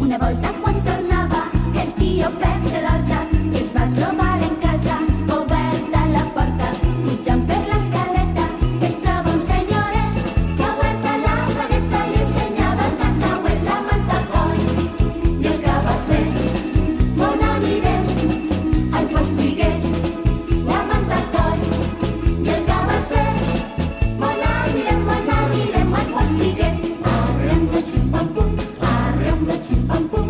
Una volta quan tornava el tio Pep de l'Horta es va trobar en casa oberta la porta. Pujant per l'escaleta es troba un senyoret que oberta la bragueta li ensenyava el cacauet, la manta coll i el cabasser. On anirem? Al postriguer. La manta coll i el cabasser. On anirem al postriguer? Arreu de xim-pam-pum, arreu de xim-pam-pum.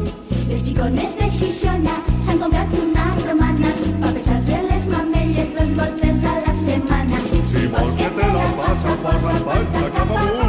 Les xicones de Xixona s'han comprat una romana pa pesar-se les mamelles 2 voltes a la setmana. Si vols que te la faça, posa el panxa cap amunt.